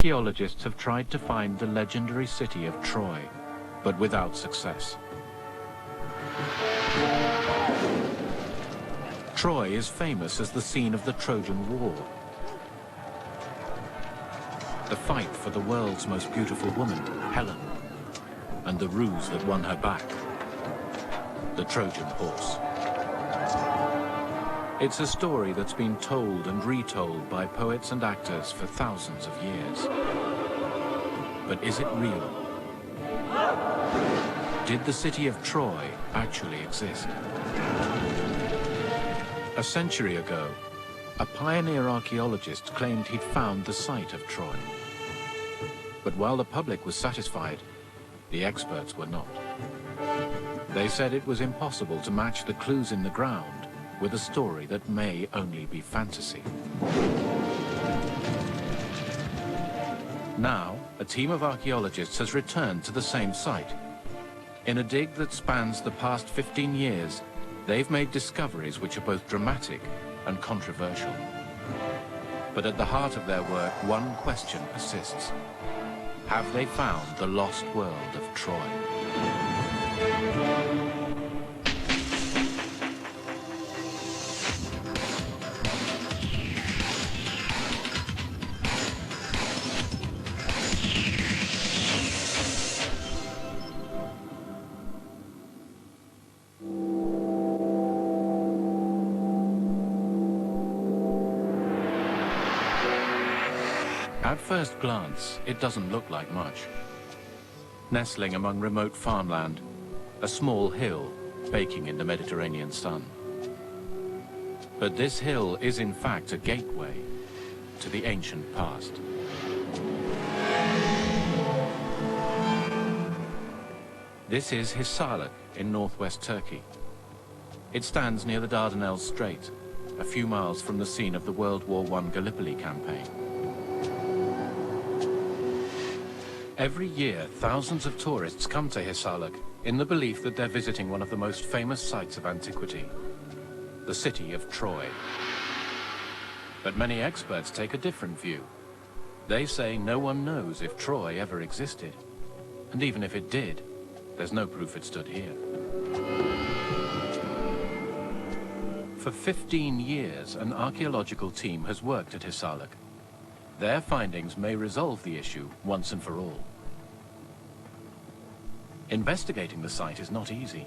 Archaeologists have tried to find the legendary city of Troy, but without success. Troy is famous as the scene of the Trojan War, the fight for the world's most beautiful woman, Helen, and the ruse that won her back, the Trojan horse. It's a story that's been told and retold by poets and actors for thousands of years. But is it real? Did the city of Troy actually exist? A century ago, a pioneer archaeologist claimed he'd found the site of Troy. But while the public was satisfied, the experts were not. They said it was impossible to match the clues in the ground with a story that may only be fantasy. Now, a team of archaeologists has returned to the same site. In a dig that spans the past 15 years, they've made discoveries which are both dramatic and controversial. But at the heart of their work, one question persists. Have they found the lost world of Troy? At first glance, it doesn't look like much. Nestling among remote farmland, a small hill baking in the Mediterranean sun. But this hill is in fact a gateway to the ancient past. This is Hisarlik in northwest Turkey. It stands near the Dardanelles Strait, a few miles from the scene of the World War I Gallipoli campaign. Every year, thousands of tourists come to Hisarlik in the belief that they're visiting one of the most famous sites of antiquity, the city of Troy. But many experts take a different view. They say no one knows if Troy ever existed. And even if it did, there's no proof it stood here. For 15 years, an archaeological team has worked at Hisarlik. Their findings may resolve the issue once and for all. Investigating the site is not easy.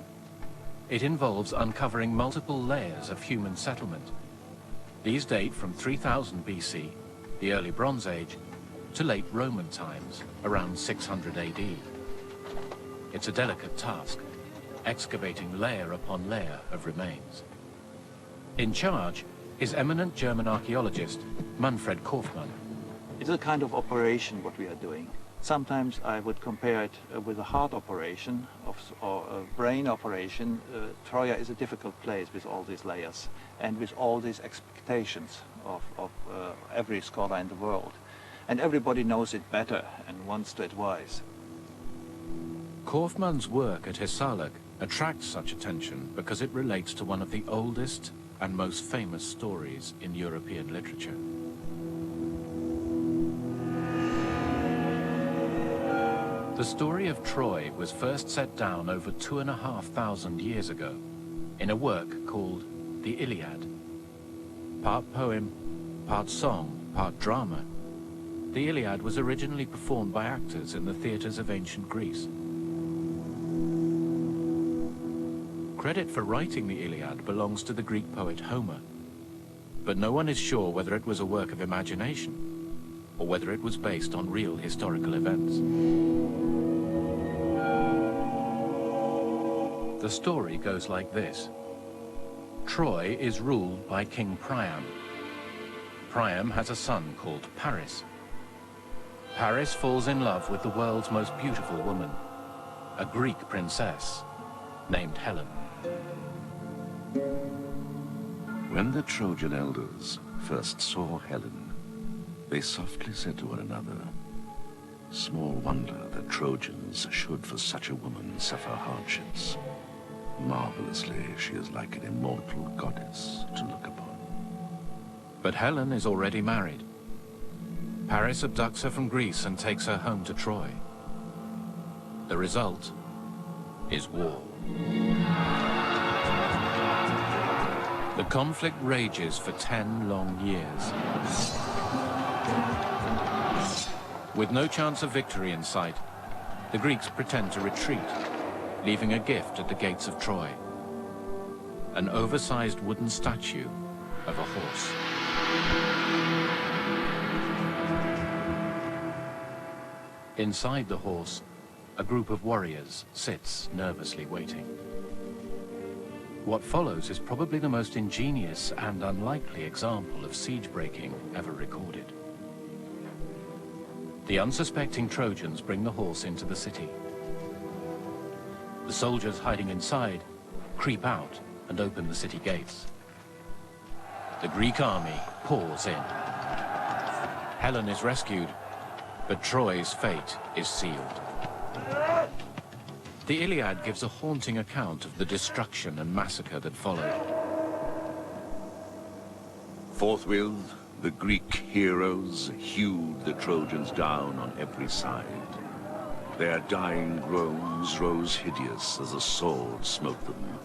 It involves uncovering multiple layers of human settlement. These date from 3000 BC, the early Bronze Age, to late Roman times, around 600 AD. It's a delicate task, excavating layer upon layer of remains. In charge is eminent German archaeologist Manfred Kaufmann. It's a kind of operation what we are doing. Sometimes I would compare it with a heart operation or a brain operation. Troya is a difficult place with all these layers and with all these expectations of every scholar in the world. And everybody knows it better and wants to advise. Kaufmann's work at Hisarlik attracts such attention because it relates to one of the oldest and most famous stories in European literature. The story of Troy was first set down over 2,500 years ago in a work called the Iliad. Part poem, part song, part drama, the Iliad was originally performed by actors in the theaters of ancient Greece. Credit for writing the Iliad belongs to the Greek poet Homer, but no one is sure whether it was a work of imagination or whether it was based on real historical events. The story goes like this. Troy is ruled by King Priam. Priam has a son called Paris. Paris falls in love with the world's most beautiful woman, a Greek princess named Helen. When the Trojan elders first saw Helen, they softly said to one another, "Small wonder that Trojans should for such a woman suffer hardships. Marvelously, she is like an immortal goddess to look upon." But Helen is already married. Paris abducts her from Greece and takes her home to Troy. The result is war. The conflict rages for 10 long years. With no chance of victory in sight, the Greeks pretend to retreat, leaving a gift at the gates of Troy: an oversized wooden statue of a horse. Inside the horse, a group of warriors sits nervously waiting. What follows is probably the most ingenious and unlikely example of siege breaking ever recorded. The unsuspecting Trojans bring the horse into the city. The soldiers hiding inside creep out and open the city gates. The Greek army pours in. Helen is rescued, but Troy's fate is sealed. The Iliad gives a haunting account of the destruction and massacre that followed. Forthwith, the Greek heroes hewed the Trojans down on every side. Their dying groans rose hideous as a sword smote them.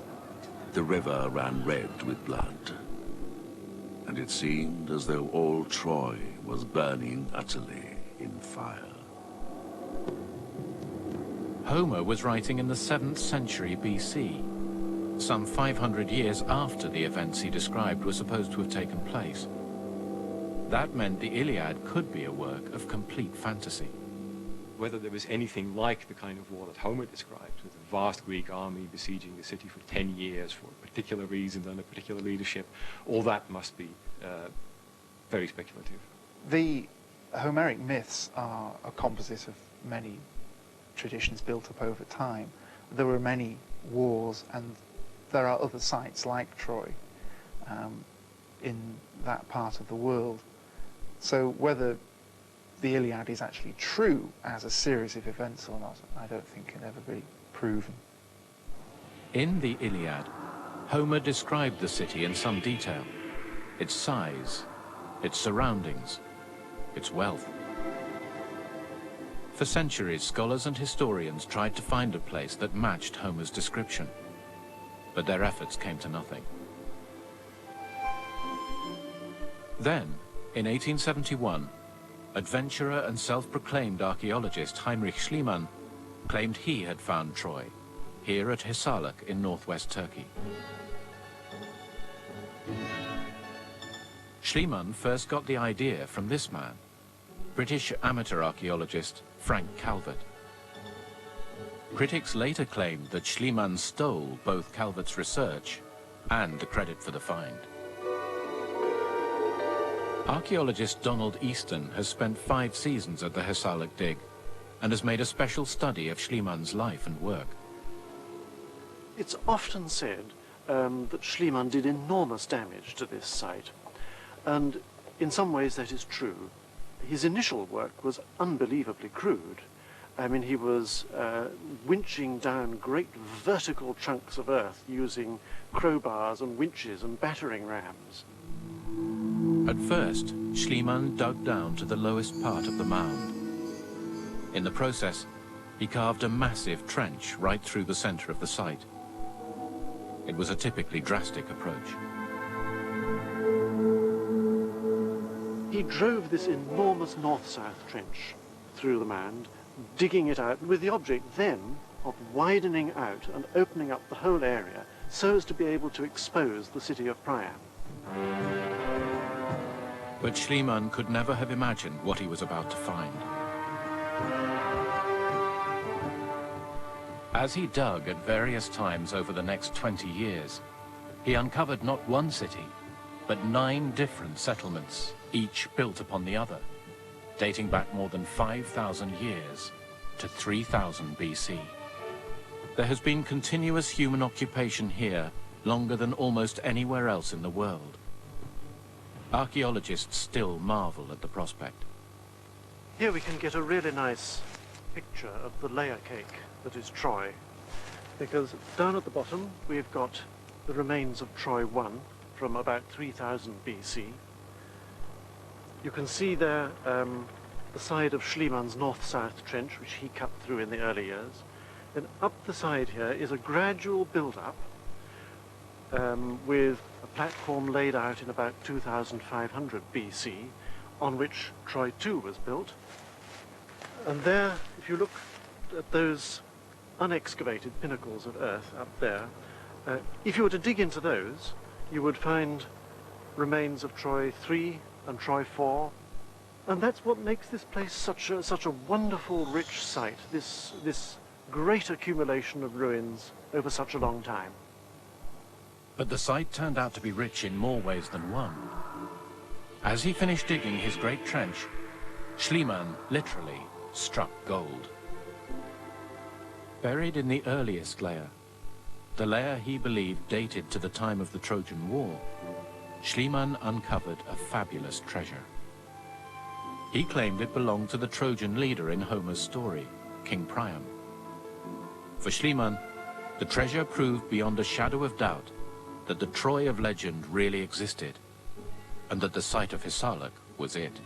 The river ran red with blood, and it seemed as though all Troy was burning utterly in fire. Homer was writing in the 7th century BC, some 500 years after the events he described were supposed to have taken place. That meant the Iliad could be a work of complete fantasy. Whether there was anything like the kind of war that Homer described, with a vast Greek army besieging the city for 10 years for particular reasons under particular leadership, all that must be very speculative. The Homeric myths are a composite of many traditions built up over time. There were many wars, and there are other sites like Troy in that part of the world. So whether the Iliad is actually true as a series of events or not, I don't think can ever be proven. In the Iliad, Homer described the city in some detail: its size, its surroundings, its wealth. For centuries, scholars and historians tried to find a place that matched Homer's description, but their efforts came to nothing. Then, in 1871, adventurer and self-proclaimed archaeologist Heinrich Schliemann claimed he had found Troy, here at Hisarlik in northwest Turkey. Schliemann first got the idea from this man, British amateur archaeologist Frank Calvert. Critics later claimed that Schliemann stole both Calvert's research and the credit for the find. Archaeologist Donald Easton has spent 5 seasons at the Hisarlik dig and has made a special study of Schliemann's life and work. It's often said that Schliemann did enormous damage to this site, and in some ways that is true. His initial work was unbelievably crude. I mean, he was winching down great vertical chunks of earth using crowbars and winches and battering rams. At first, Schliemann dug down to the lowest part of the mound. In the process, he carved a massive trench right through the center of the site. It was a typically drastic approach. He drove this enormous north-south trench through the mound, digging it out with the object then of widening out and opening up the whole area so as to be able to expose the city of Priam. But Schliemann could never have imagined what he was about to find. As he dug at various times over the next 20 years, he uncovered not one city, but 9 different settlements, each built upon the other, dating back more than 5,000 years to 3000 BC. There has been continuous human occupation here longer than almost anywhere else in the world. Archaeologists still marvel at the prospect. Here we can get a really nice picture of the layer cake that is Troy, because down at the bottom we've got the remains of Troy 1 from about 3000 BC. You can see there the side of Schliemann's north-south trench, which he cut through in the early years. Then up the side here is a gradual build-up with a platform laid out in about 2500 BC, on which Troy II was built. And there, if you look at those unexcavated pinnacles of earth up there, if you were to dig into those, you would find remains of Troy III and Troy IV. And that's what makes this place such a wonderful, rich site, this great accumulation of ruins over such a long time. But the site turned out to be rich in more ways than one. As he finished digging his great trench, Schliemann literally struck gold. Buried in the earliest layer, the layer he believed dated to the time of the Trojan War, Schliemann uncovered a fabulous treasure. He claimed it belonged to the Trojan leader in Homer's story, King Priam. For Schliemann, the treasure proved beyond a shadow of doubt that the Troy of legend really existed, and that the site of Hisarlik was it.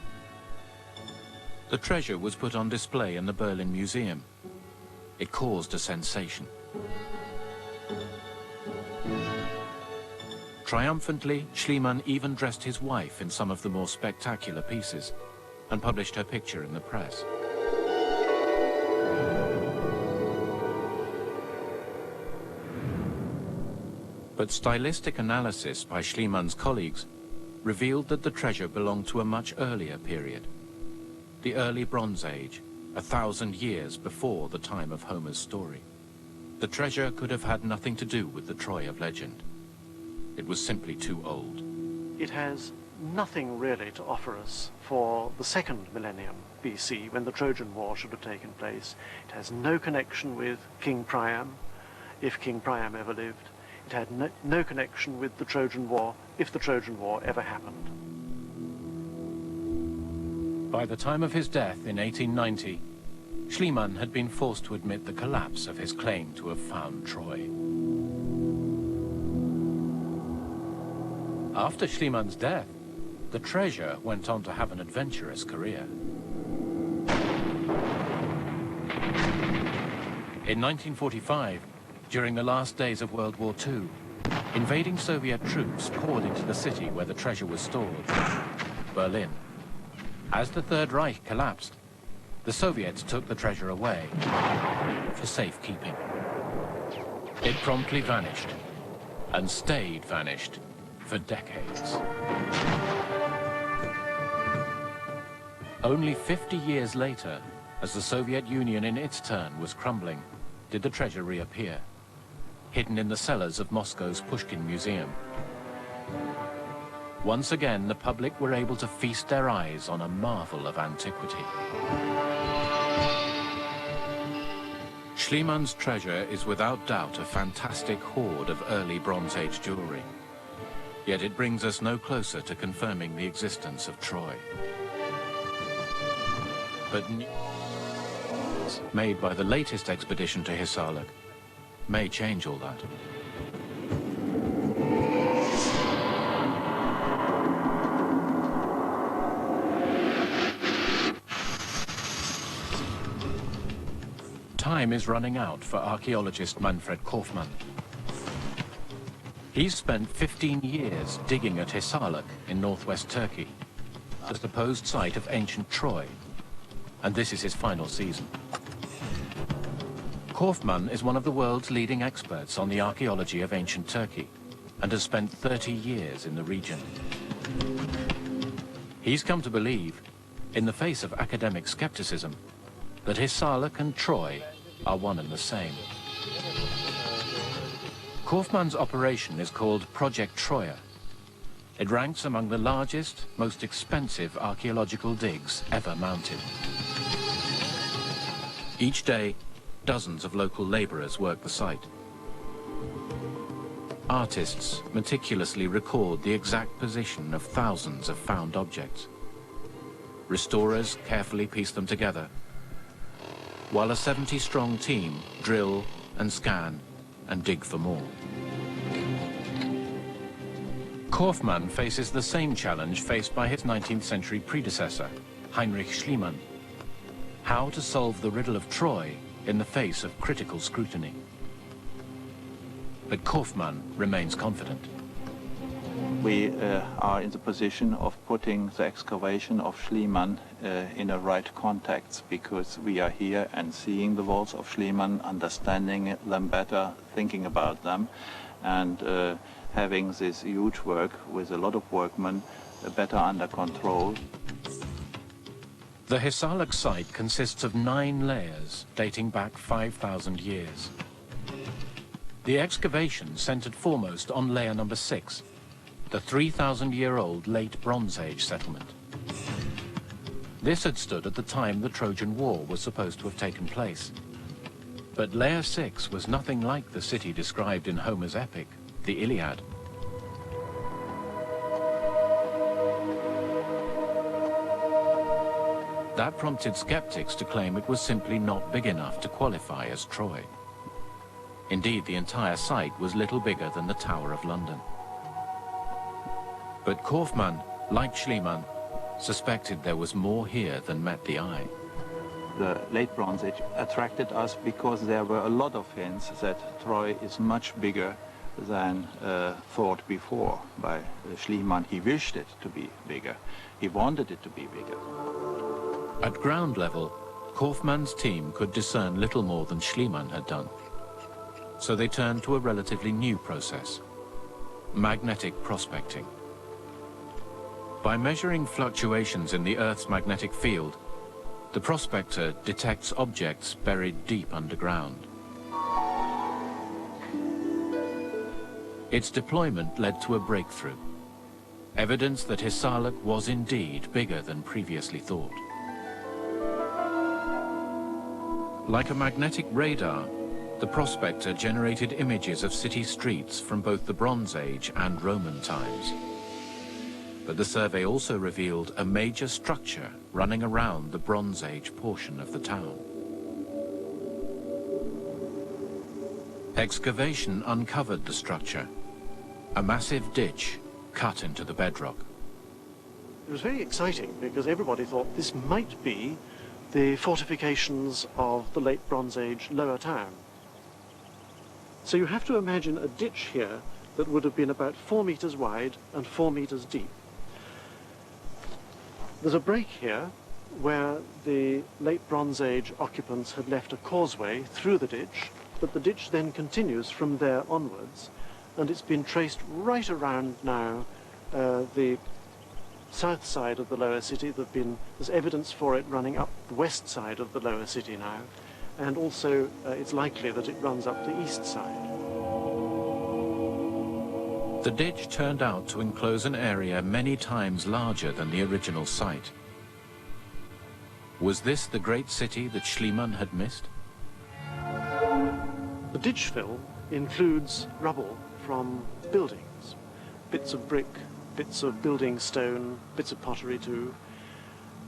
The treasure was put on display in the Berlin Museum. It caused a sensation. Triumphantly, Schliemann even dressed his wife in some of the more spectacular pieces and published her picture in the press. But stylistic analysis by Schliemann's colleagues revealed that the treasure belonged to a much earlier period, the early Bronze Age, 1,000 years before the time of Homer's story. The treasure could have had nothing to do with the Troy of legend. It was simply too old. It has nothing really to offer us for the second millennium BC, when the Trojan War should have taken place. It has no connection with King Priam, if King Priam ever lived. It had no connection with the Trojan War, if the Trojan War ever happened. By the time of his death in 1890, Schliemann had been forced to admit the collapse of his claim to have found Troy. After Schliemann's death, the treasure went on to have an adventurous career. In 1945, during the last days of World War II, invading Soviet troops poured into the city where the treasure was stored, Berlin. As the Third Reich collapsed, the Soviets took the treasure away for safekeeping. It promptly vanished, and stayed vanished for decades. Only 50 years later, as the Soviet Union in its turn was crumbling, did the treasure reappear, hidden in the cellars of Moscow's Pushkin Museum. Once again, the public were able to feast their eyes on a marvel of antiquity. Schliemann's treasure is without doubt a fantastic hoard of early Bronze Age jewelry. Yet it brings us no closer to confirming the existence of Troy. But news made by the latest expedition to Hisarlik may change all that. Time is running out for archaeologist Manfred Kaufmann. He's spent 15 years digging at Hisarlik in northwest Turkey, the supposed site of ancient Troy, and this is his final season. Kaufmann is one of the world's leading experts on the archaeology of ancient Turkey and has spent 30 years in the region. He's come to believe, in the face of academic skepticism, that Hisarlik and Troy are one and the same. Kaufmann's operation is called Project Troja. It ranks among the largest, most expensive archaeological digs ever mounted. Each day, dozens of local laborers work the site. Artists meticulously record the exact position of thousands of found objects. Restorers carefully piece them together, while a 70-strong team drill and scan and dig for more. Kaufmann faces the same challenge faced by his 19th century predecessor, Heinrich Schliemann, how to solve the riddle of Troy in the face of critical scrutiny. But Kaufmann remains confident. We are in the position of putting the excavation of Schliemann in a right context, because we are here and seeing the walls of Schliemann, understanding them better, thinking about them, and having this huge work with a lot of workmen better under control. The Hisarlik site consists of 9 layers dating back 5,000 years. The excavation centered foremost on layer number 6, the 3,000-year-old late Bronze Age settlement. This had stood at the time the Trojan War was supposed to have taken place. But layer 6 was nothing like the city described in Homer's epic, the Iliad. That prompted skeptics to claim it was simply not big enough to qualify as Troy. Indeed, the entire site was little bigger than the Tower of London. But Kaufmann, like Schliemann, suspected there was more here than met the eye. The late Bronze Age attracted us because there were a lot of hints that Troy is much bigger than thought before by Schliemann. He wished it to be bigger. He wanted it to be bigger. At ground level, Kaufmann's team could discern little more than Schliemann had done. So they turned to a relatively new process: magnetic prospecting. By measuring fluctuations in the Earth's magnetic field, the prospector detects objects buried deep underground. Its deployment led to a breakthrough, evidence that Hisarlik was indeed bigger than previously thought. Like a magnetic radar, the prospector generated images of city streets from both the Bronze Age and Roman times. But the survey also revealed a major structure running around the Bronze Age portion of the town. Excavation uncovered the structure, a massive ditch cut into the bedrock. It was very exciting because everybody thought this might be the fortifications of the late Bronze Age lower town. So you have to imagine a ditch here that would have been about 4 meters wide and 4 meters deep. There's a break here where the late Bronze Age occupants had left a causeway through the ditch, but the ditch then continues from there onwards, and it's been traced right around now the south side of the lower city. There's evidence for it running up the west side of the lower city now, and also it's likely that it runs up the east side. The ditch turned out to enclose an area many times larger than the original site. Was this the great city that Schliemann had missed? The ditch fill includes rubble from buildings, bits of brick, bits of building stone, bits of pottery too,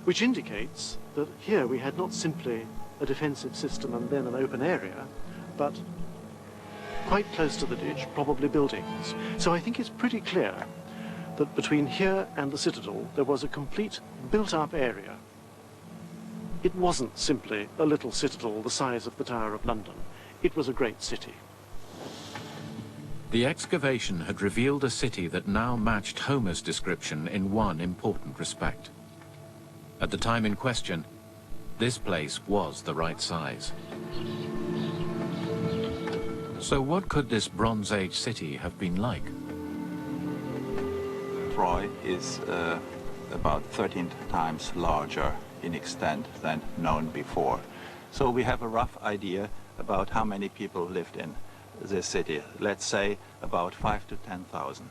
which indicates that here we had not simply a defensive system and then an open area, but quite close to the ditch, probably buildings. So I think it's pretty clear that between here and the citadel there was a complete built-up area. It wasn't simply a little citadel the size of the Tower of London. It was a great city. The excavation had revealed a city that now matched Homer's description in one important respect. At the time in question, this place was the right size. So what could this Bronze Age city have been like? Troy is about 13 times larger in extent than known before. So we have a rough idea about how many people lived in this city. Let's say about 5,000 to 10,000.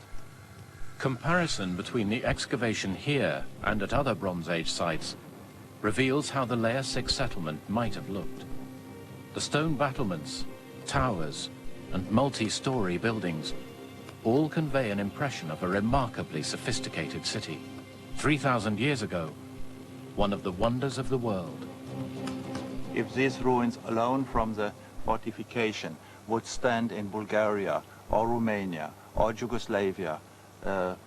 Comparison between the excavation here and at other Bronze Age sites reveals how the Layer 6 settlement might have looked. The stone battlements, towers, and multi-story buildings all convey an impression of a remarkably sophisticated city. 3,000 years ago, one of the wonders of the world. If these ruins alone from the fortification would stand in Bulgaria or Romania or Yugoslavia,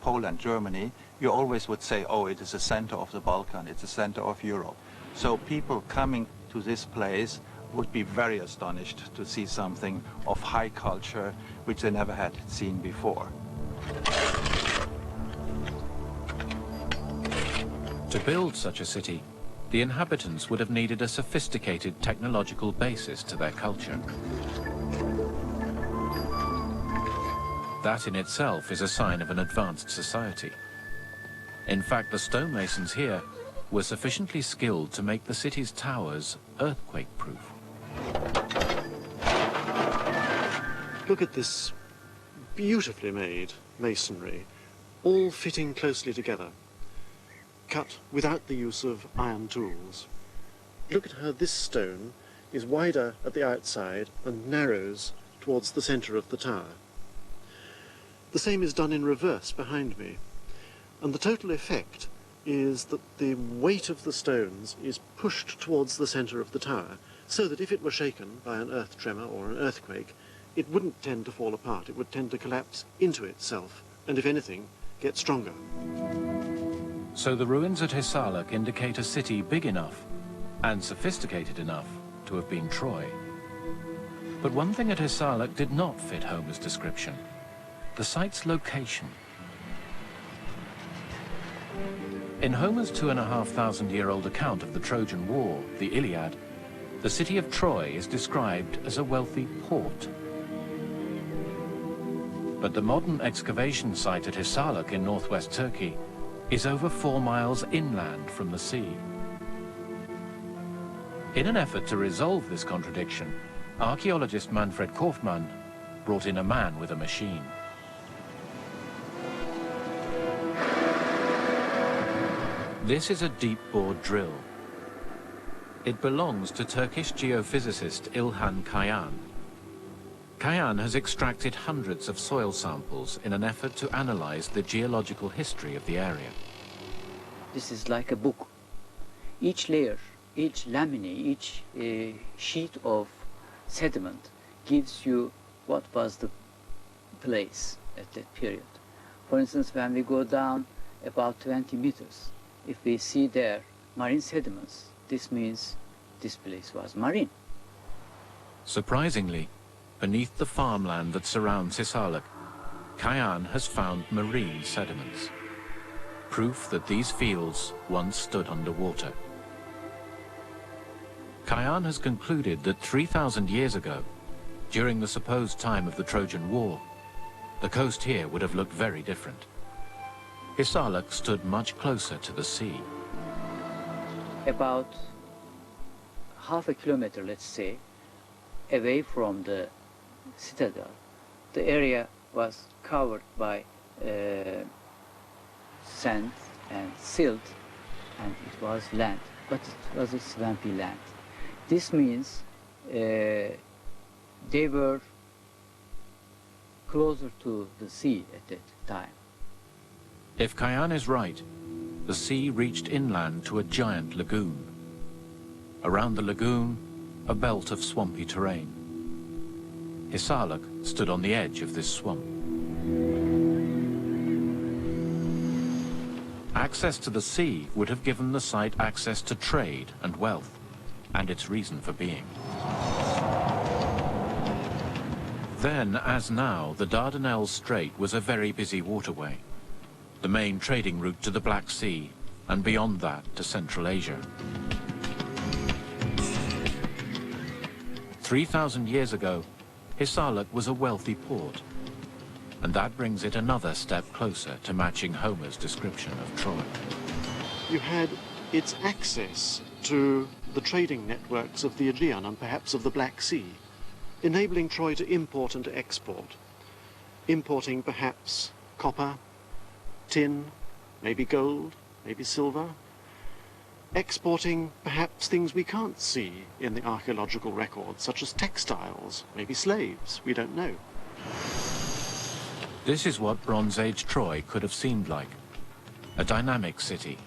Poland, Germany, you always would say, oh, it is the center of the Balkan, it's the center of Europe. So people coming to this place would be very astonished to see something of high culture which they never had seen before. To build such a city, the inhabitants would have needed a sophisticated technological basis to their culture. That in itself is a sign of an advanced society. In fact, the stonemasons here were sufficiently skilled to make the city's towers earthquake-proof. Look at this beautifully made masonry, all fitting closely together, cut without the use of iron tools. Look at how this stone is wider at the outside and narrows towards the centre of the tower. The same is done in reverse behind me, and the total effect is that the weight of the stones is pushed towards the centre of the tower, so that if it were shaken by an earth tremor or an earthquake, it wouldn't tend to fall apart. It would tend to collapse into itself, and if anything, get stronger. So the ruins at Hisarlik indicate a city big enough and sophisticated enough to have been Troy. But one thing at Hisarlik did not fit Homer's description: the site's location. In Homer's 2,500-year-old account of the Trojan War, the Iliad, the city of Troy is described as a wealthy port. But the modern excavation site at Hisarlik in northwest Turkey is over 4 miles inland from the sea. In an effort to resolve this contradiction, archaeologist Manfred Kaufmann brought in a man with a machine. This is a deep-bore drill. It belongs to Turkish geophysicist İlhan Kayhan. Kayhan has extracted hundreds of soil samples in an effort to analyze the geological history of the area. This is like a book. Each layer, each lamina, each sheet of sediment gives you what was the place at that period. For instance, when we go down about 20 meters, if we see there marine sediments, this means this place was marine. Surprisingly, beneath the farmland that surrounds Hisarlik, Kayhan has found marine sediments, proof that these fields once stood underwater. Kayhan has concluded that 3,000 years ago, during the supposed time of the Trojan War, the coast here would have looked very different. Hisarlik stood much closer to the sea. About half a kilometer, let's say, away from the citadel, the area was covered by sand and silt, and it was land, but it was a swampy land. This means they were closer to the sea at that time. If Kayhan is right, the sea reached inland to a giant lagoon. Around the lagoon, a belt of swampy terrain. Hisarlik stood on the edge of this swamp. Access to the sea would have given the site access to trade and wealth, and its reason for being. Then, as now, the Dardanelles Strait was a very busy waterway, the main trading route to the Black Sea, and beyond that to Central Asia. 3,000 years ago, Hisarlik was a wealthy port, and that brings it another step closer to matching Homer's description of Troy. You had its access to the trading networks of the Aegean and perhaps of the Black Sea, enabling Troy to import and to export, importing perhaps copper, tin, maybe gold, maybe silver, exporting perhaps things we can't see in the archaeological records, such as textiles, maybe slaves, we don't know. This is what Bronze Age Troy could have seemed like. A dynamic city,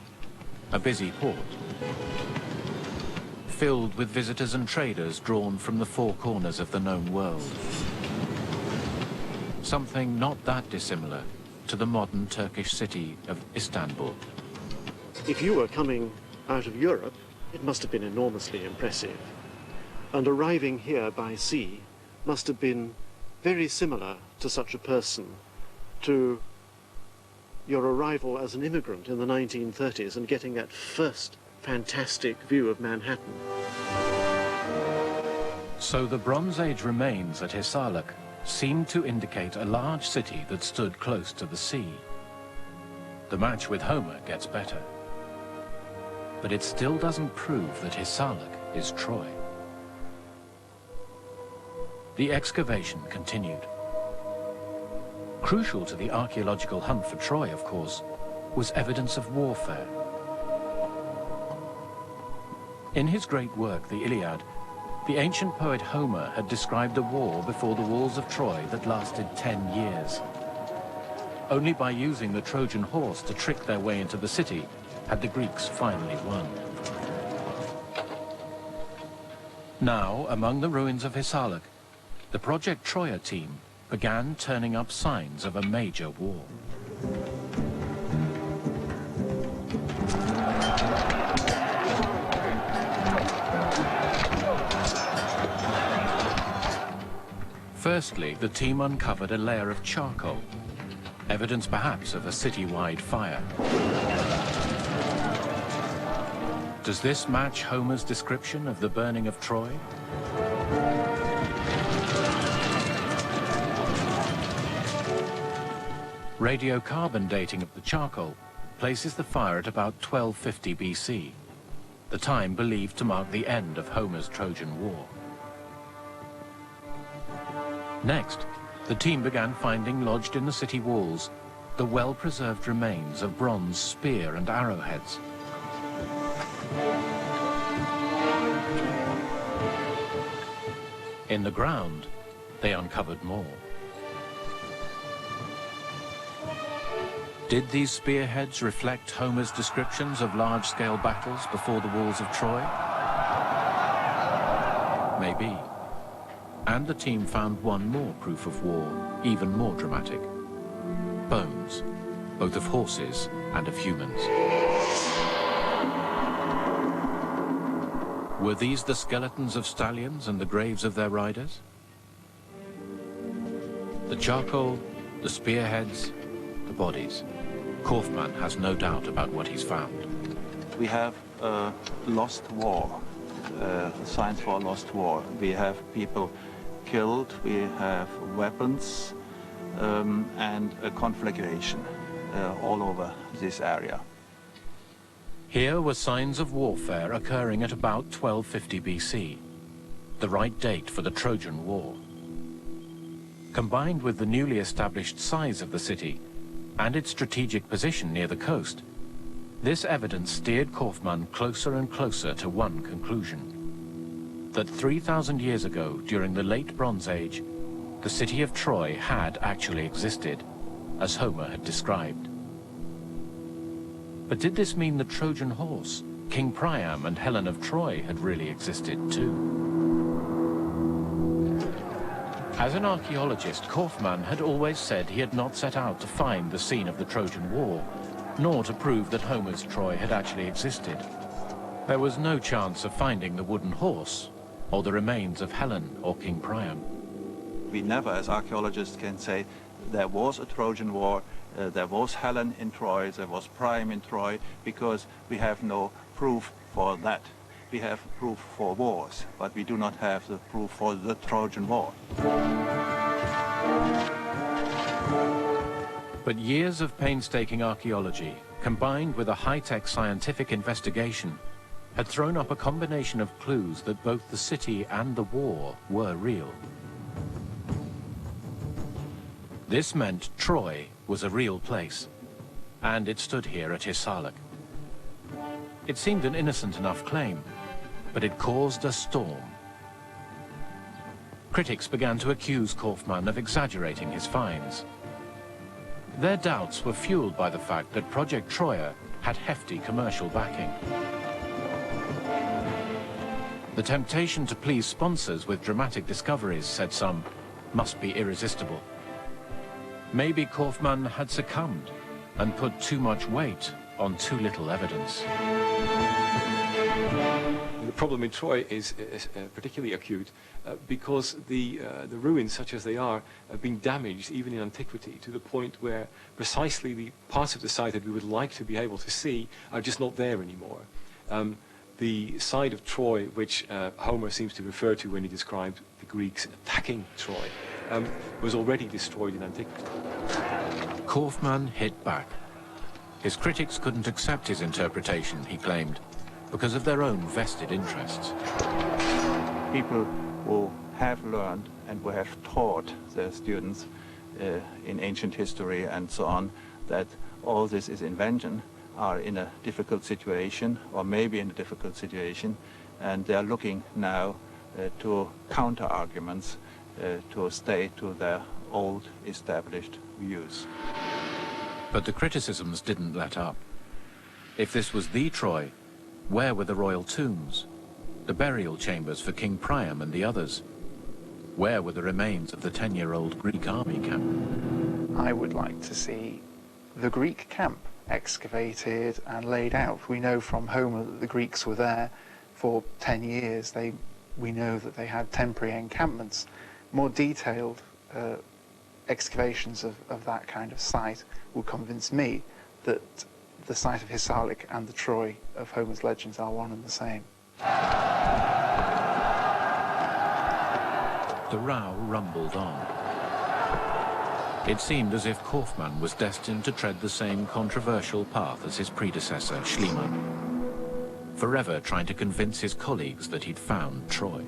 a busy port, filled with visitors and traders drawn from the four corners of the known world. Something not that dissimilar to the modern Turkish city of Istanbul. If you were coming out of Europe It must have been enormously impressive. And arriving here by sea must have been very similar to such a person to your arrival as an immigrant in the 1930s and getting that first fantastic view of Manhattan. So the Bronze Age remains at Hisarlik seemed to indicate a large city that stood close to the sea. The match with Homer gets better. But it still doesn't prove that Hisarlik is Troy. The excavation continued. Crucial to the archaeological hunt for Troy, of course, was evidence of warfare. In his great work, the Iliad, the ancient poet Homer had described a war before the walls of Troy that lasted 10 years. Only by using the Trojan horse to trick their way into the city had the Greeks finally won. Now, among the ruins of Hisarlik, the Project Troya team began turning up signs of a major war. Firstly, the team uncovered a layer of charcoal, evidence perhaps of a city-wide fire. Does this match Homer's description of the burning of Troy? Radiocarbon dating of the charcoal places the fire at about 1250 BC, the time believed to mark the end of Homer's Trojan War. Next, the team began finding lodged in the city walls the well-preserved remains of bronze spear and arrowheads. In the ground, they uncovered more. Did these spearheads reflect Homer's descriptions of large-scale battles before the walls of Troy? Maybe. And the team found one more proof of war, even more dramatic. Bones, both of horses and of humans. Were these the skeletons of stallions and the graves of their riders? The charcoal, the spearheads, the bodies. Kaufmann has no doubt about what he's found. We have a lost war, signs for a lost war. We have people killed, we have weapons, and a conflagration all over this area. Here were signs of warfare occurring at about 1250 BC, the right date for the Trojan War. Combined with the newly established size of the city and its strategic position near the coast, this evidence steered Kaufmann closer and closer to one conclusion: that 3,000 years ago, during the late Bronze Age, the city of Troy had actually existed, as Homer had described. But did this mean the Trojan horse, King Priam and Helen of Troy had really existed too? As an archaeologist, Kaufmann had always said he had not set out to find the scene of the Trojan War, nor to prove that Homer's Troy had actually existed. There was no chance of finding the wooden horse, or the remains of Helen or King Priam. We never, as archaeologists, can say there was a Trojan War, there was Helen in Troy, there was Priam in Troy, because we have no proof for that. We have proof for wars, but we do not have the proof for the Trojan War. But years of painstaking archaeology, combined with a high-tech scientific investigation, had thrown up a combination of clues that both the city and the war were real. This meant Troy was a real place, and it stood here at Hisarlik. It seemed an innocent enough claim, but it caused a storm. Critics began to accuse Kaufmann of exaggerating his finds. Their doubts were fueled by the fact that Project Troya had hefty commercial backing. The temptation to please sponsors with dramatic discoveries, said some, must be irresistible. Maybe Kaufmann had succumbed and put too much weight on too little evidence. problem in Troy is particularly acute because the ruins, such as they are, have been damaged even in antiquity to the point where precisely the parts of the site that we would like to be able to see are just not there anymore. The site of Troy, which Homer seems to refer to when he described the Greeks attacking Troy, was already destroyed in antiquity. Kaufmann hit back. His critics couldn't accept his interpretation, he claimed, because of their own vested interests. People who have learned and who have taught their students in ancient history and so on that all this is invention are in a difficult situation, or maybe in a difficult situation, and they are looking now to counter-arguments to stay to their old established views. But the criticisms didn't let up. If this was the Troy, where were the royal tombs, the burial chambers for King Priam and the others? Where were the remains of the 10-year-old Greek army camp? I would like to see the Greek camp excavated and laid out. We know from Homer that the Greeks were there for 10 years. We know that they had temporary encampments. More detailed excavations of that kind of site will convince me that the site of Hisarlik and the Troy of Homer's legends are one and the same. The row rumbled on. It seemed as if Kaufmann was destined to tread the same controversial path as his predecessor, Schliemann, forever trying to convince his colleagues that he'd found Troy.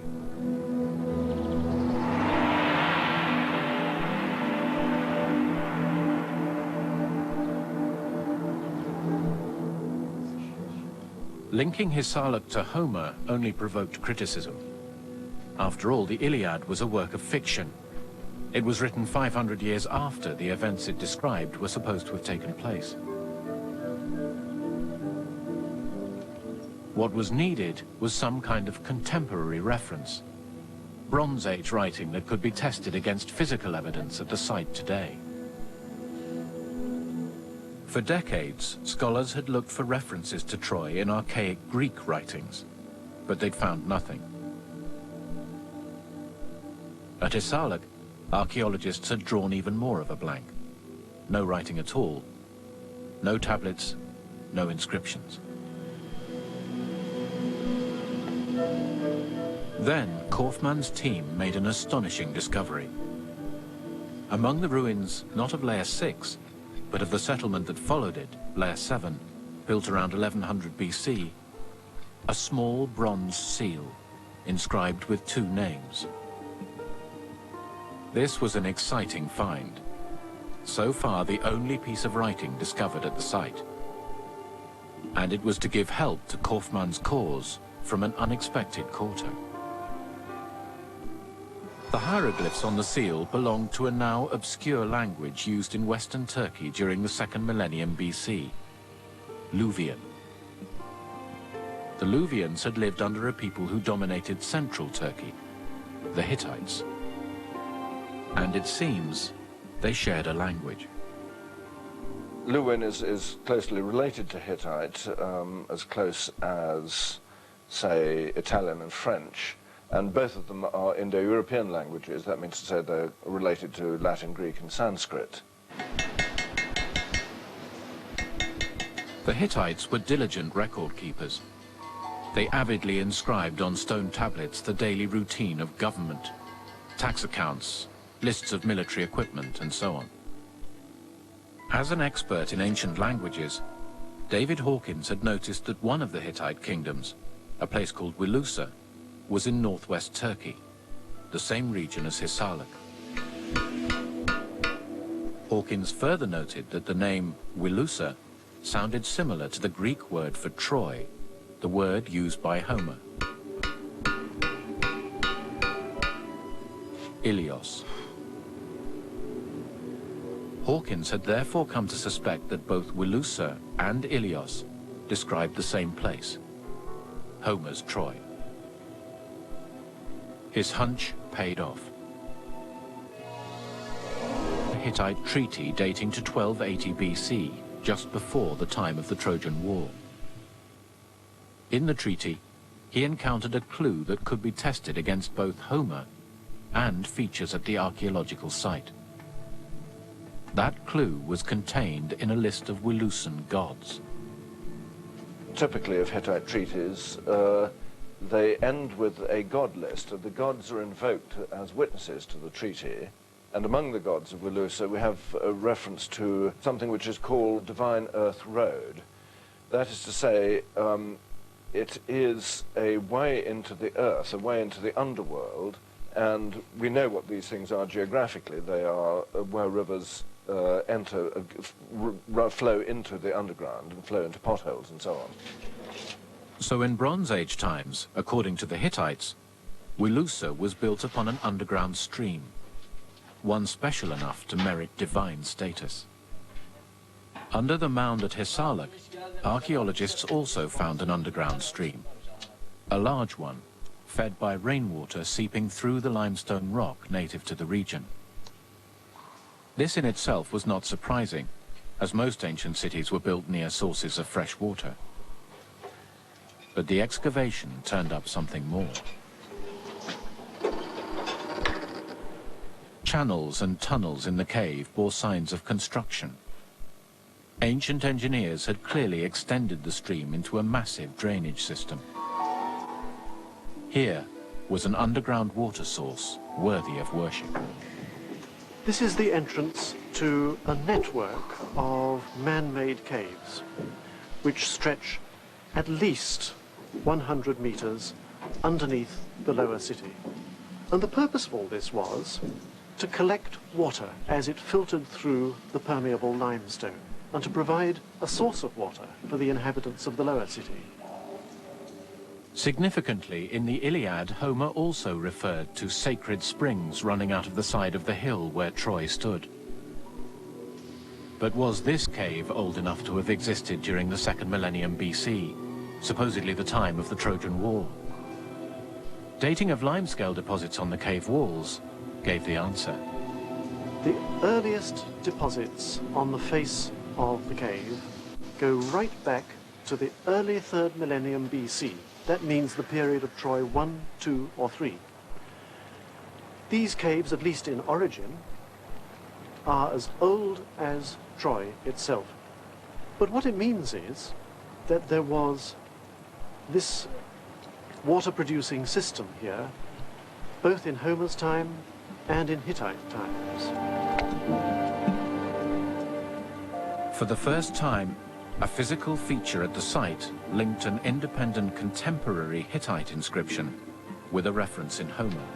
Linking Hisarlik to Homer only provoked criticism. After all, the Iliad was a work of fiction. It was written 500 years after the events it described were supposed to have taken place. What was needed was some kind of contemporary reference, Bronze Age writing that could be tested against physical evidence at the site today. For decades, scholars had looked for references to Troy in archaic Greek writings, but they'd found nothing. At Hisarlik, archaeologists had drawn even more of a blank. No writing at all. No tablets, no inscriptions. Then, Kaufmann's team made an astonishing discovery. Among the ruins, not of Layer 6, but of the settlement that followed it, Layer 7, built around 1100 BC, a small bronze seal, inscribed with 2 names. This was an exciting find. So far, the only piece of writing discovered at the site. And it was to give help to Kaufmann's cause from an unexpected quarter. The hieroglyphs on the seal belonged to a now obscure language used in Western Turkey during the 2nd millennium BC, Luvian. The Luvians had lived under a people who dominated central Turkey, the Hittites. And it seems they shared a language. Luwian is closely related to Hittite, as close as, say, Italian and French. And both of them are Indo-European languages. That means to say they're related to Latin, Greek, and Sanskrit. The Hittites were diligent record keepers. They avidly inscribed on stone tablets the daily routine of government, tax accounts, lists of military equipment, and so on. As an expert in ancient languages, David Hawkins had noticed that one of the Hittite kingdoms, a place called Wilusa, was in northwest Turkey, the same region as Hisarlik. Hawkins further noted that the name Wilusa sounded similar to the Greek word for Troy, the word used by Homer. Ilios. Hawkins had therefore come to suspect that both Wilusa and Ilios described the same place, Homer's Troy. His hunch paid off. A Hittite treaty dating to 1280 BC, just before the time of the Trojan War. In the treaty, he encountered a clue that could be tested against both Homer and features at the archaeological site. That clue was contained in a list of Wilusan gods. Typically of Hittite treaties, they end with a god list. The gods are invoked as witnesses to the treaty. And among the gods of Wilusa, we have a reference to something which is called Divine Earth Road. That is to say, it is a way into the earth, a way into the underworld, and we know what these things are geographically. They are where rivers flow into the underground and flow into potholes and so on. So in Bronze Age times, according to the Hittites, Wilusa was built upon an underground stream, one special enough to merit divine status. Under the mound at Hisarlik, archaeologists also found an underground stream, a large one, fed by rainwater seeping through the limestone rock native to the region. This in itself was not surprising, as most ancient cities were built near sources of fresh water. But the excavation turned up something more. Channels and tunnels in the cave bore signs of construction. Ancient engineers had clearly extended the stream into a massive drainage system. Here was an underground water source worthy of worship. This is the entrance to a network of man-made caves, which stretch at least 100 meters underneath the lower city. And the purpose of all this was to collect water as it filtered through the permeable limestone, and to provide a source of water for the inhabitants of the lower city. Significantly, in the Iliad, Homer also referred to sacred springs running out of the side of the hill where Troy stood. But was this cave old enough to have existed during the 2nd millennium BC, supposedly the time of the Trojan War? Dating of limescale deposits on the cave walls gave the answer. The earliest deposits on the face of the cave go right back to the early 3rd millennium BC. That means the period of Troy 1, 2, or 3. These caves, at least in origin, are as old as Troy itself. But what it means is that there was this water-producing system here, both in Homer's time and in Hittite times. For the first time, a physical feature at the site linked an independent contemporary Hittite inscription with a reference in Homer.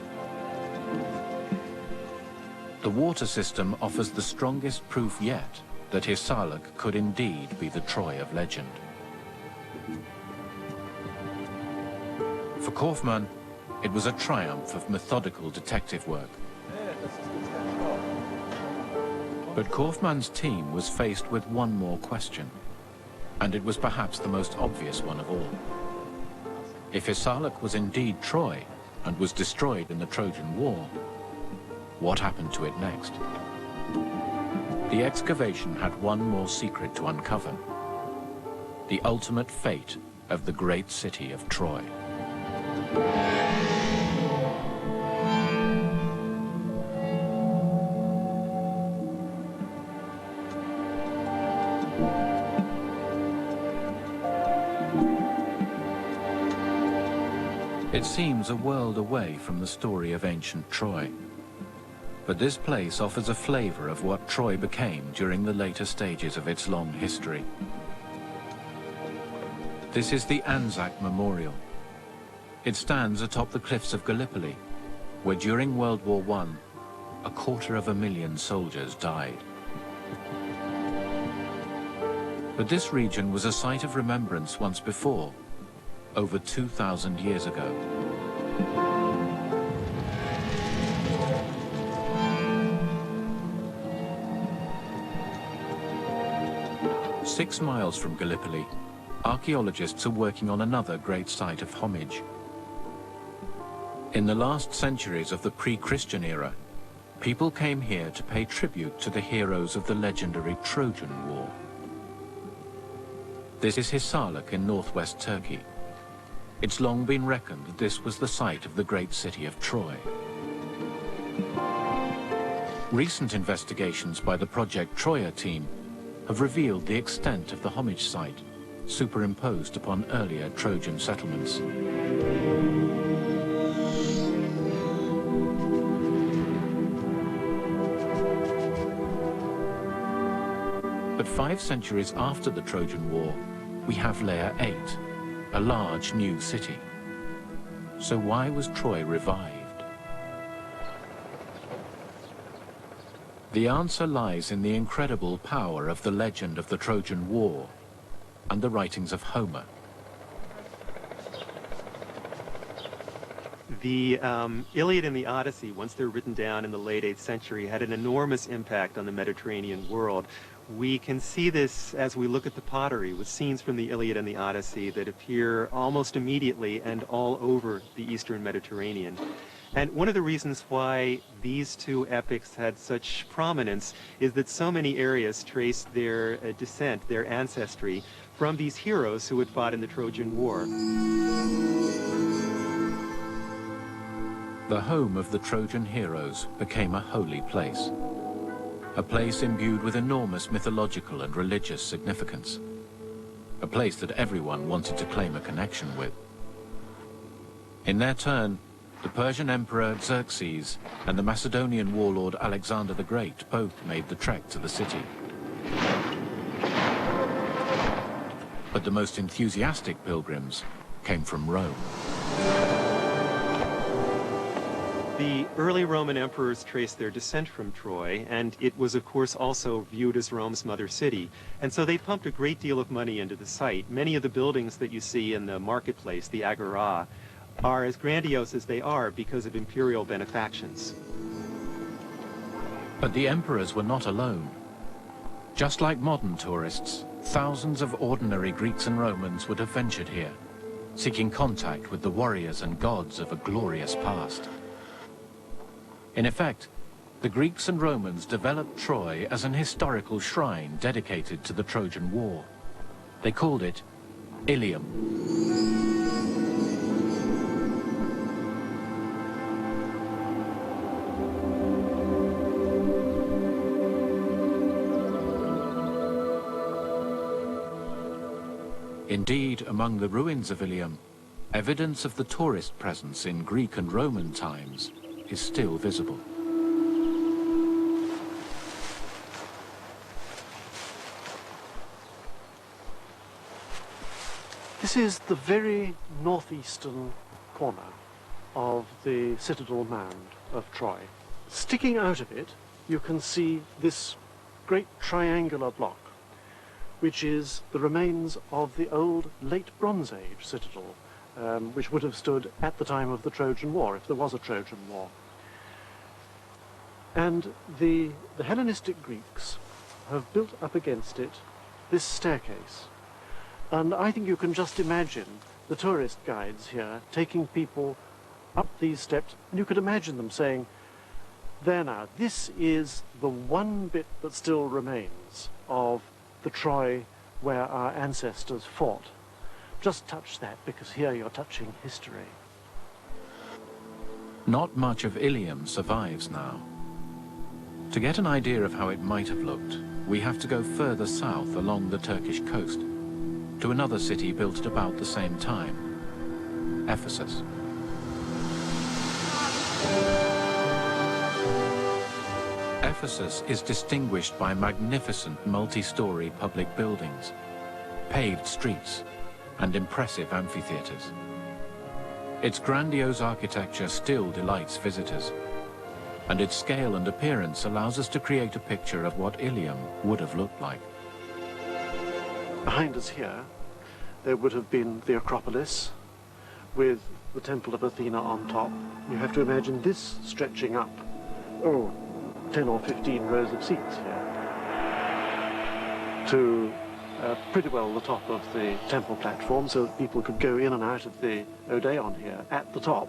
The water system offers the strongest proof yet that Hisarlik could indeed be the Troy of legend. For Kaufmann, it was a triumph of methodical detective work. But Kaufmann's team was faced with one more question, and it was perhaps the most obvious one of all. If Hisarlik was indeed Troy and was destroyed in the Trojan War, what happened to it next? The excavation had one more secret to uncover: the ultimate fate of the great city of Troy. It seems a world away from the story of ancient Troy. But this place offers a flavor of what Troy became during the later stages of its long history. This is the Anzac Memorial. It stands atop the cliffs of Gallipoli, where during World War I, 250,000 soldiers died. But this region was a site of remembrance once before, over 2,000 years ago. Six miles from Gallipoli, archaeologists are working on another great site of homage. In the last centuries of the pre-Christian era, people came here to pay tribute to the heroes of the legendary Trojan War. This is Hisarlik in northwest Turkey. It's long been reckoned that this was the site of the great city of Troy. Recent investigations by the Project Troya team have revealed the extent of the homage site, superimposed upon earlier Trojan settlements. But 5 centuries after the Trojan War, we have Layer 8, a large new city. So why was Troy revived? The answer lies in the incredible power of the legend of the Trojan War and the writings of Homer. The Iliad and the Odyssey, once they're written down in the late 8th century, had an enormous impact on the Mediterranean world. We can see this as we look at the pottery with scenes from the Iliad and the Odyssey that appear almost immediately and all over the Eastern Mediterranean. And one of the reasons why these two epics had such prominence is that so many areas trace their descent, their ancestry, from these heroes who had fought in the Trojan War. The home of the Trojan heroes became a holy place, a place imbued with enormous mythological and religious significance, a place that everyone wanted to claim a connection with. In their turn, the Persian Emperor Xerxes and the Macedonian warlord Alexander the Great both made the trek to the city. But the most enthusiastic pilgrims came from Rome. The early Roman emperors traced their descent from Troy, and it was, of course, also viewed as Rome's mother city. And so they pumped a great deal of money into the site. Many of the buildings that you see in the marketplace, the agora, are as grandiose as they are because of imperial benefactions. But the emperors were not alone. Just like modern tourists, thousands of ordinary Greeks and Romans would have ventured here, seeking contact with the warriors and gods of a glorious past. In effect, the Greeks and Romans developed Troy as an historical shrine dedicated to the Trojan War. They called it Ilium. Indeed, among the ruins of Ilium, evidence of the tourist presence in Greek and Roman times is still visible. This is the very northeastern corner of the citadel mound of Troy. Sticking out of it, you can see this great triangular block, which is the remains of the old late Bronze Age citadel, which would have stood at the time of the Trojan War, if there was a Trojan War. And the Hellenistic Greeks have built up against it this staircase. And I think you can just imagine the tourist guides here taking people up these steps, and you could imagine them saying, there now, this is the one bit that still remains of the Troy where our ancestors fought. Just touch that, because here you're touching history. Not much of Ilium survives now. To get an idea of how it might have looked, we have to go further south along the Turkish coast, to another city built at about the same time, Ephesus. Ephesus is distinguished by magnificent multi-story public buildings, paved streets, and impressive amphitheaters. Its grandiose architecture still delights visitors, and its scale and appearance allows us to create a picture of what Ilium would have looked like. Behind us here, there would have been the Acropolis, with the Temple of Athena on top. You have to imagine this stretching up, 10 or 15 rows of seats here, to pretty well the top of the temple platform, so that people could go in and out of the Odeon here at the top.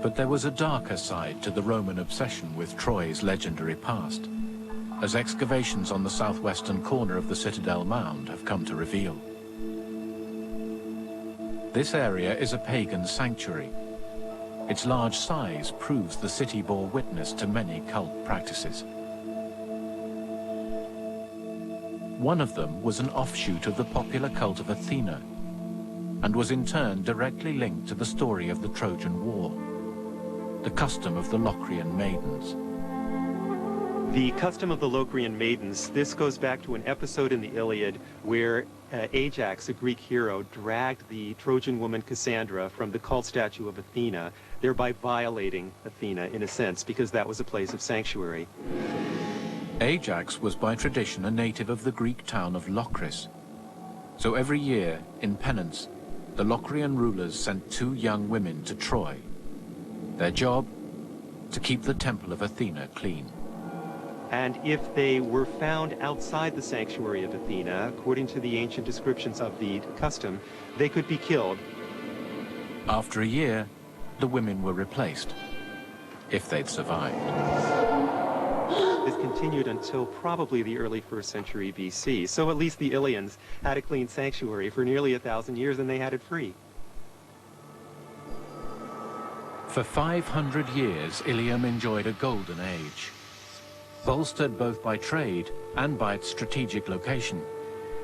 But there was a darker side to the Roman obsession with Troy's legendary past, as excavations on the southwestern corner of the citadel mound have come to reveal. This area is a pagan sanctuary. Its large size proves the city bore witness to many cult practices. One of them was an offshoot of the popular cult of Athena, and was in turn directly linked to the story of the Trojan War, the custom of the Locrian maidens. The custom of the Locrian maidens, this goes back to an episode in the Iliad where Ajax, a Greek hero, dragged the Trojan woman Cassandra from the cult statue of Athena, thereby violating Athena in a sense, because that was a place of sanctuary. Ajax was by tradition a native of the Greek town of Locris. So every year, in penance, the Locrian rulers sent 2 young women to Troy. Their job? To keep the temple of Athena clean. And if they were found outside the sanctuary of Athena, according to the ancient descriptions of the custom, they could be killed. After a year, the women were replaced, if they'd survived. This continued until probably the early 1st century BC. So at least the Ilians had a clean sanctuary for nearly 1,000 years, and they had it free. For 500 years, Ilium enjoyed a golden age. Bolstered both by trade and by its strategic location,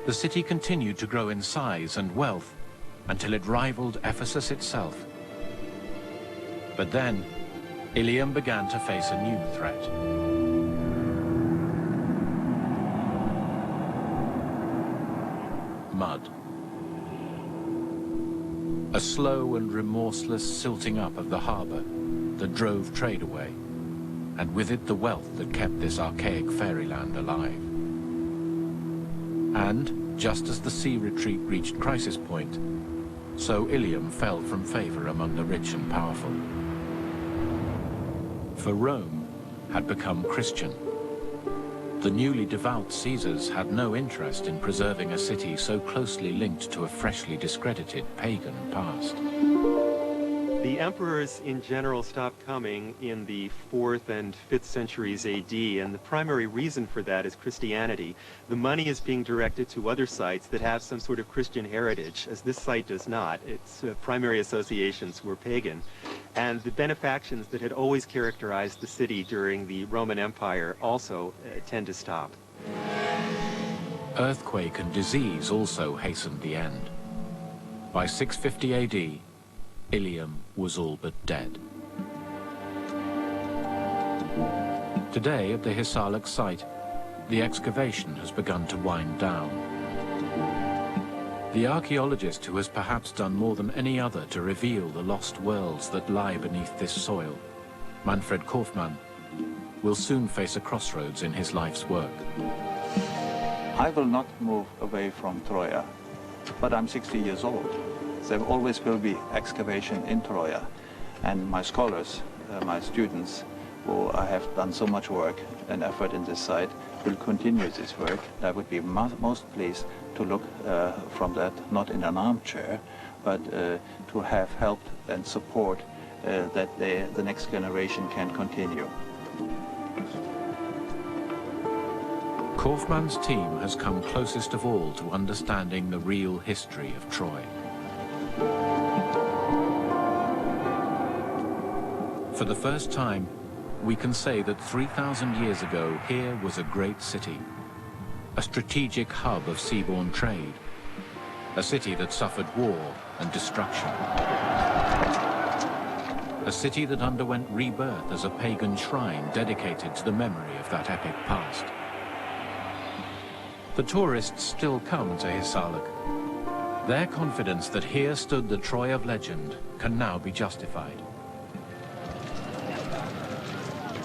the city continued to grow in size and wealth until it rivaled Ephesus itself. But then, Ilium began to face a new threat. Mud. A slow and remorseless silting up of the harbor that drove trade away, and with it the wealth that kept this archaic fairyland alive. And, just as the sea retreat reached crisis point, so Ilium fell from favor among the rich and powerful. For Rome had become Christian. The newly devout Caesars had no interest in preserving a city so closely linked to a freshly discredited pagan past. The emperors in general stopped coming in the 4th and 5th centuries AD, and the primary reason for that is Christianity. The money is being directed to other sites that have some sort of Christian heritage, as this site does not. Its primary associations were pagan. And the benefactions that had always characterized the city during the Roman Empire also tend to stop. Earthquake and disease also hastened the end. By 650 AD, Ilium was all but dead. Today, at the Hisarlik site, the excavation has begun to wind down. The archaeologist who has perhaps done more than any other to reveal the lost worlds that lie beneath this soil, Manfred Kaufmann, will soon face a crossroads in his life's work. I will not move away from Troja, but I'm 60 years old. There always will be excavation in Troja, and my scholars, my students, who I have done so much work and effort in this site, will continue this work. I would be most pleased to look from that, not in an armchair, but to have helped and support that the next generation can continue. Kaufmann's team has come closest of all to understanding the real history of Troy. For the first time, we can say that 3,000 years ago, here was a great city, a strategic hub of seaborne trade, a city that suffered war and destruction, a city that underwent rebirth as a pagan shrine dedicated to the memory of that epic past. The tourists still come to Hisarlik. Their confidence that here stood the Troy of legend can now be justified.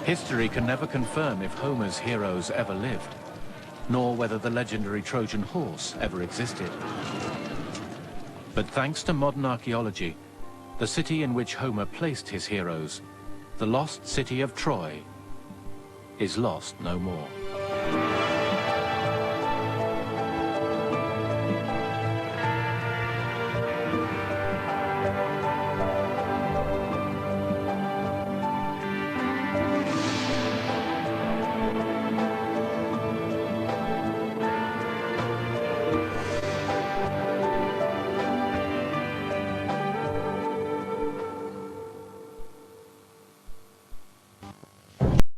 History can never confirm if Homer's heroes ever lived, nor whether the legendary Trojan horse ever existed. But thanks to modern archaeology, the city in which Homer placed his heroes, the lost city of Troy, is lost no more.